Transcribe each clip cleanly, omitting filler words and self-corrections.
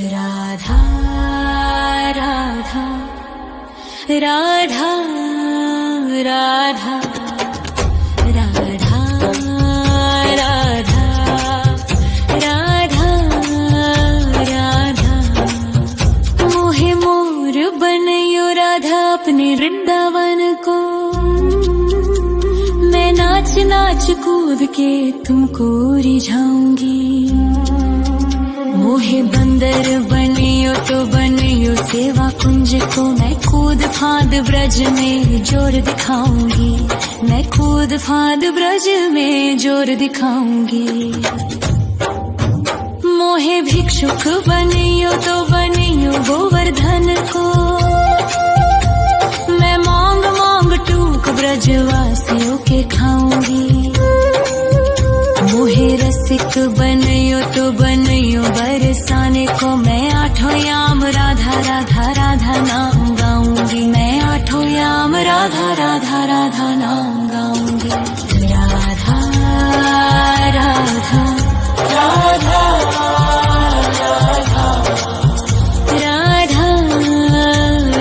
राधा राधा राधा राधा राधा राधा राधा राधा मोहे मोर बनयो राधा अपने वृंदावन को। मैं नाच नाच कूद के तुमको रिझाऊंगी। मोहे बंदर बनियो तो बनियो सेवा कुंज को। मैं कूद फांद ब्रज में जोर दिखाऊंगी। मैं कूद फांद ब्रज में जोर दिखाऊंगी। मोहे भिक्षुक बनियो तो बनियो गोवर्धन को। मैं मांग मांग टूक ब्रजवासियों के खाऊंगी। मोहे रसिक बनियो तो बनियो बरसाने को। मैं आठों याम राधा राधा राधा नाम गाऊंगी। मैं आठों याम राधा राधा राधा नाम गाऊंगी। राधा राधा राधा राधा राधा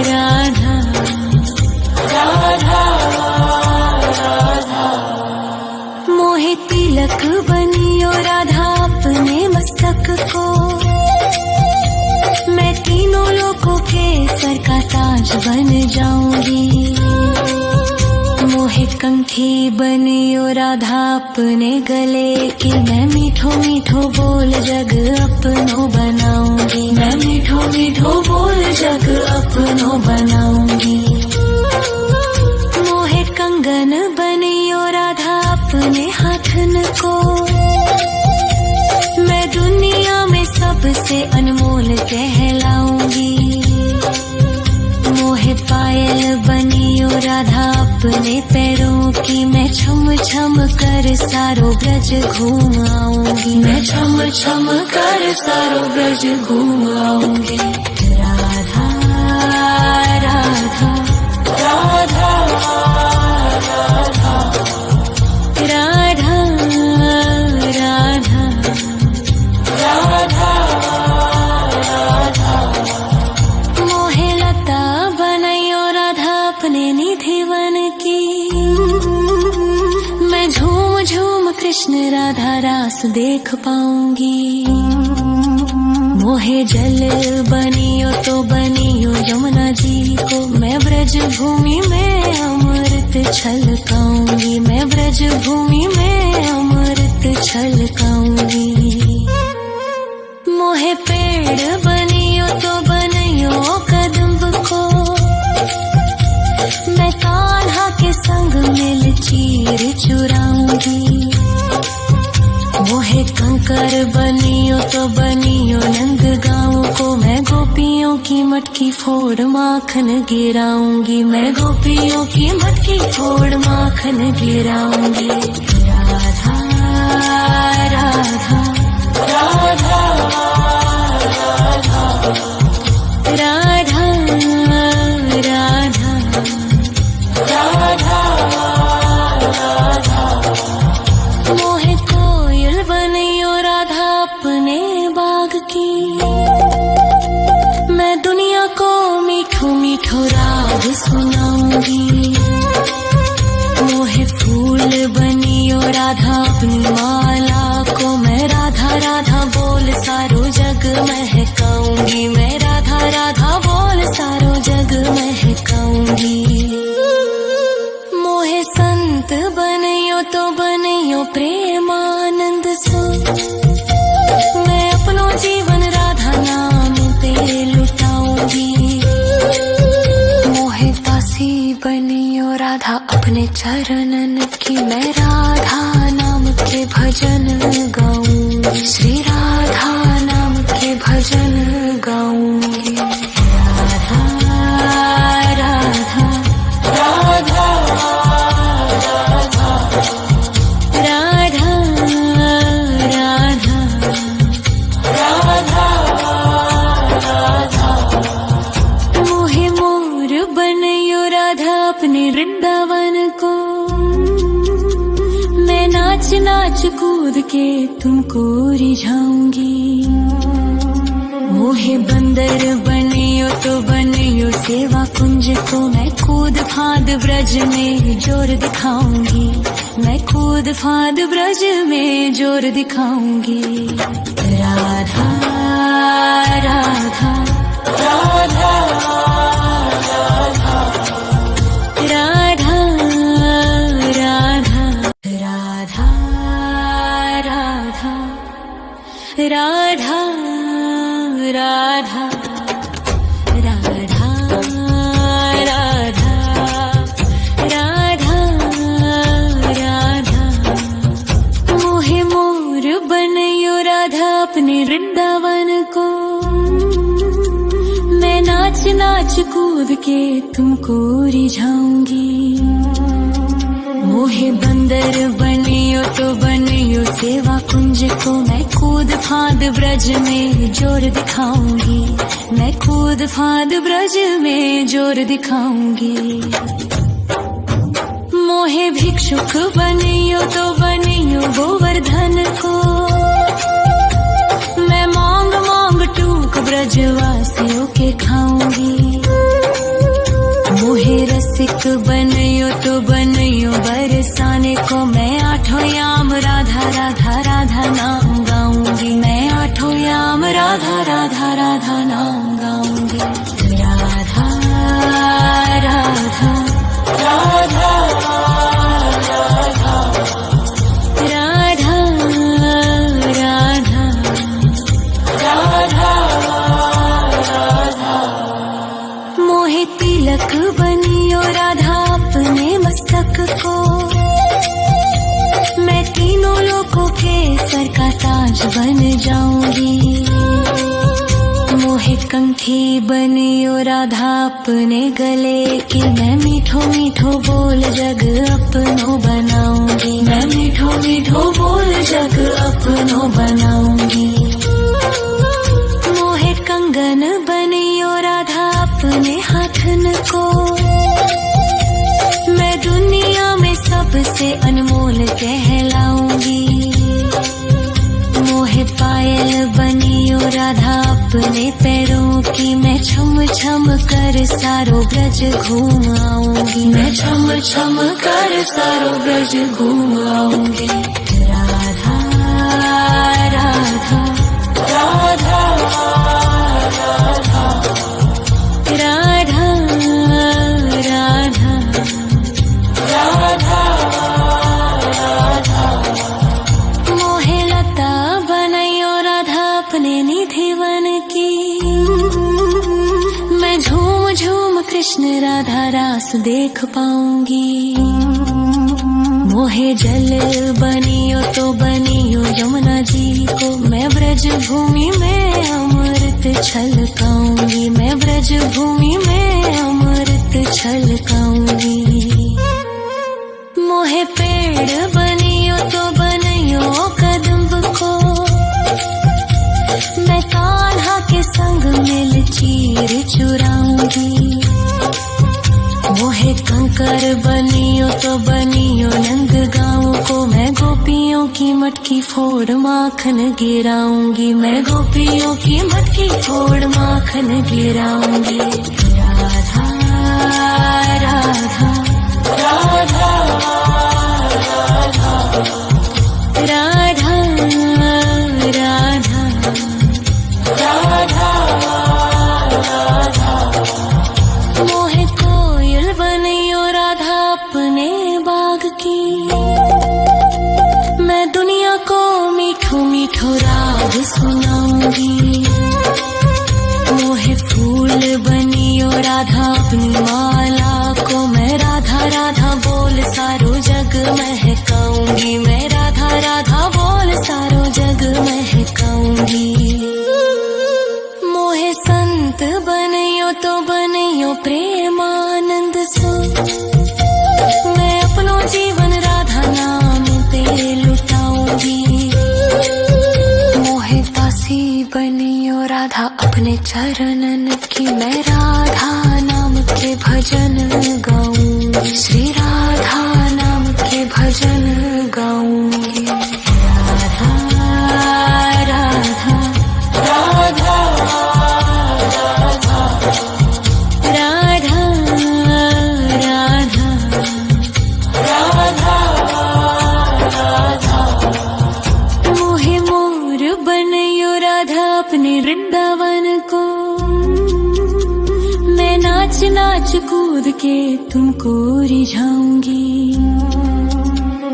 राधा राधा मोहे तिलक बनियो राधा अपने मस्तक को। मैं तीनों लोगों के सर का ताज बन जाऊंगी। मोहे कंठी बनियो राधा अपने गले की। मैं मीठो मीठो बोल जग अपनो बनाऊंगी। मैं मीठो मीठो बोल जग अपनो बनाऊंगी। मोहे कंगन बनियो राधा अपने हाथन को। मैं दुनिया में सबसे अनमोल कहलाऊंगी। मोहे पायल बनियो राधा अपने पैरों की। मैं छम छम कर सारो ब्रज घूम आऊंगी। मैं छम छम कर सारो ब्रज घूम आऊंगी। राधा राधा राधा राधा राधा राधा राधा राधा मोहे लता बनयो राधा अपने निधि वन की। मैं झूम झूम कृष्ण राधा रास देख पाऊंगी। मोहे जल बनियो तो बनियो यमुना जी को। मैं ब्रज भूमि में अमृत छलकाऊंगी। मैं ब्रज भूमि में अमृत छलकाऊंगी। मोहे पेड़ बनियो तो बनियो कदम्ब को। मैं कान्हा के संग मिल चीर चुराऊंगी। मोहे कंकर बनियो तो बनियो नंद गाँव को। मैं गोपियों की मटकी फोड़ माखन गिराऊंगी। मैं गोपियों की मटकी फोड़ माखन गिराऊंगी। राधा राधा राधा राधा राधा राधा राधा मोहे कोयल बनियो राधा अपने बाग की। मैं दुनिया को मीठो मीठो राग सुनाऊंगी। मोहे फूल बनियो राधा अपनी माला को। मैं राधा राधा बोल सारो जग महकाऊंगी। मैं राधा राधा बोल सारो जग महकाऊंगी। मोहे संत बनियो तो बनियो प्रेमानंद सो। मैं अपनो जीवन राधा नाम पे लुटाऊंगी। मोहे दासी बनियो राधा अपने चरणन की। मैं राधा नाम के भजन गाऊंगी। श्री राधा नाम के भजन गाऊंगी। राधा राधा राधा राधा राधा राधा राधा राधा मोहे मोर बनयो राधा अपने वृंदावन को। मैं नाच नाच कूद के तुमको रिझाऊंगी। मोहे बंदर बनियो तो बनियो सेवा कुंज को, मैं कूद फांद ब्रज में जोर दिखाऊंगी, मैं कूद फांद ब्रज में जोर दिखाऊंगी। राधा राधा राधा राधा राधा राधा राधा राधा राधा राधा राधा राधा राधा राधा मोहे मोर बनयो राधा अपने वृंदावन को, मैं नाच नाच कूद के तुमको रिझाऊंगी। मोहे बंदर बनियो तो बनियो सेवा कुंज को, मैं कूद फांद ब्रज में जोर दिखाऊंगी, मैं कूद फांद ब्रज में जोर दिखाऊंगी। मोहे भिक्षुक बनियो तो बनियो गोवर्धन को, मैं मांग मांग टूक ब्रजवासियों के खाऊंगी। मोहे रसिक बनियो तो बनियो बरसाने को, मैं आठों याम राधा राधा राधा नाम गाऊंगी, मैं आठों याम राधा राधा राधा नाम गाऊंगी। राधा राधा राधा राधा राधा राधा राधा मोहे तिलक बनियो राधा अपने मस्तक को, मैं तीनों लोगों के सर का ताज बन जाऊंगी। मोहे कंठी बनियो राधा अपने गले की, मैं मीठो मीठो बोल जग अपनो बनाऊंगी, मैं मीठो मीठो बोल जग अपनो बनाऊंगी। मोहे कंगन बनियो राधा अपने हाथन को, मैं दुनिया में सबसे अनमोल कहलाऊंगी। मोहे पायल बनियो राधा अपने पैरों की, मैं छम छम कर सारो ब्रज घूम आऊंगी, मैं छम छम कर सारो ब्रज घूम आऊंगी। राधा राधा राधा राधा राधा राधा राधा राधा मोहे लता बनायो राधा अपने निधि वन की, मैं झूम झूम कृष्ण राधा रास देख पाऊंगी। मोहे जल बनियो तो बनियो यमुना जी को, मैं ब्रज भूमि में अमृत छलकाऊंगी, मैं ब्रज भूमि में अमृत छलकाऊंगी। मोहे पेड़ बनियो तो बनियो कदम्ब को, मैं कान्हा के संग मिल चीर चुराऊंगी। मोहे कंकर बनियो तो बनियो नंद गाँव को, मैं गोपियों की मटकी फोड़ माखन गिराऊंगी, मैं गोपियों की मटकी फोड़ माखन गिराऊंगी। राधा राधा राधा राधा राधा राधा राधा मोहे कोयल बनियो राधा अपने बाग की, मैं दुनिया को मीठो मीठो राग सुनाऊंगी। मोहे फूल बनियो राधा अपनी माला को, मैं राधा राधा बोल सारो जग महकाऊंगी, मैं राधा राधा बोल सारो जग महकाऊंगी। मोहे संत बनियो तो बनियो प्रेमानंद सो, मैं अपनो जीवन राधा नाम पे लुटाऊंगी। मोहे दासी बनियो राधा अपने चरणन की, मैं राधा नाम के भजन गाऊंगी, श्री राधा नाम के भजन गाऊंगी। राधा राधा राधा वृंदावन को। मैं नाच नाच कूद के तुमको रिझाऊंगी।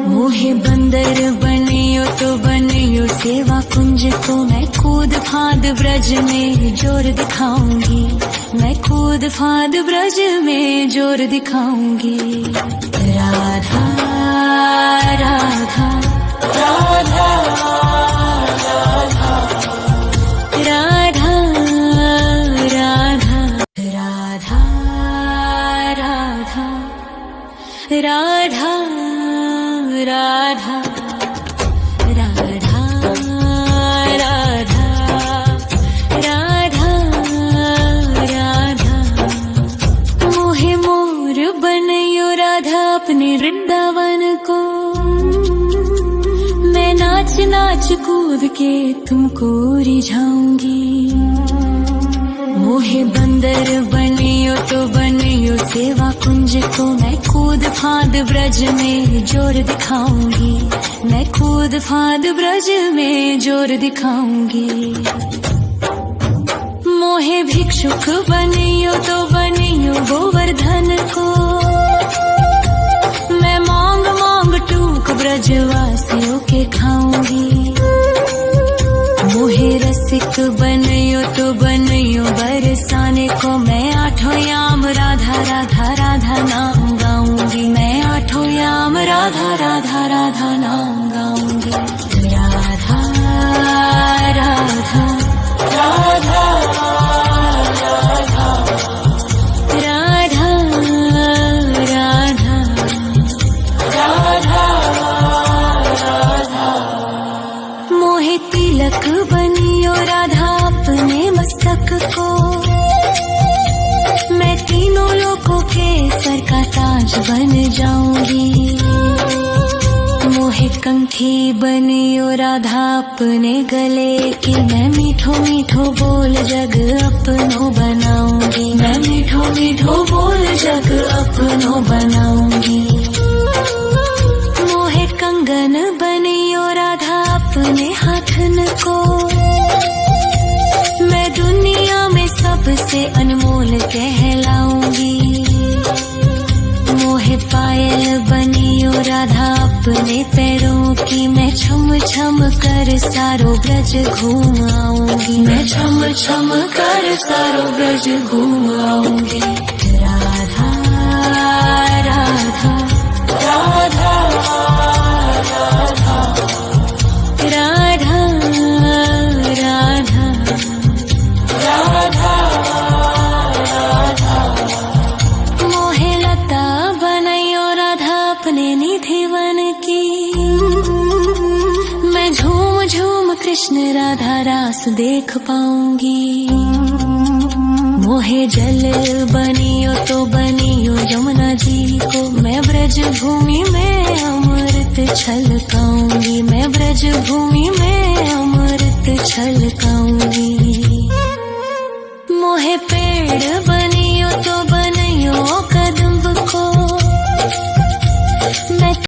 मोहे बंदर बनियो तो बनियो सेवा कुंज को। मैं कूद फांद ब्रज में जोर दिखाऊंगी। मैं कूद फांद ब्रज में जोर दिखाऊंगी। राधा राधा राधा राधा राधा राधा राधा राधा राधा राधा राधा राधा राधा राधा। मोहे मोर बनयो राधा अपने वृंदावन को। मैं नाच नाच कूद के तुमको रिझाऊंगी। मोहे बंदर बनियो तो बनियो सेवा कुंज को। मैं कूद फांद ब्रज में जोर दिखाऊंगी। मैं कूद फांद ब्रज में जोर दिखाऊंगी। मोहे भिक्षुक बनियो तो बनियो गोवर्धन को। मैं मांग मांग टूक ब्रजवासियों के खाऊंगी। मोहे रसिक बनियो तो बनियो बरसाने को। मैं आठों याम राधा राधा राधा नाम गाऊंगी। मैं आठों याम राधा राधा राधा नाम गाऊंगी। राधा राधा राधा राधा राधा राधा राधा राधा। मोहे तिलक बनियो राधा अपने मस्तक को। मैं तीनों लोगों के सर का ताज बन जाऊंगी। मोहे कंठी बनियो राधा अपने गले की। मैं मीठो मीठो बोल जग अपनो बनाऊंगी। मैं मीठो मीठो बोल जग अपनो बनाऊंगी। मोहे कंगन बनियो राधा अपने हाथन को। मैं दुनिया में सबसे अनमोल कहलाऊंगी। मोहे पायल बनियो राधा अपने पैरों की। मैं छम छम कर सारो ब्रज घूम आऊंगी। मैं छम छम कर सारो ब्रज घूम आऊंगी। राधा राधा राधा राधा राधा राधा राधा राधा। मोहे लता बनयो राधा अपने निधिवन की। मैं झूम झूम कृष्ण राधा रास देख पाऊंगी। मोहे जल बनियो तो बनियो यमुना जी को। मैं ब्रज भूमि में अमृत छलकाऊंगी। मैं ब्रज भूमि में अमृत छलकाऊंगी। मोहे पेड़ बनियो तो बनियो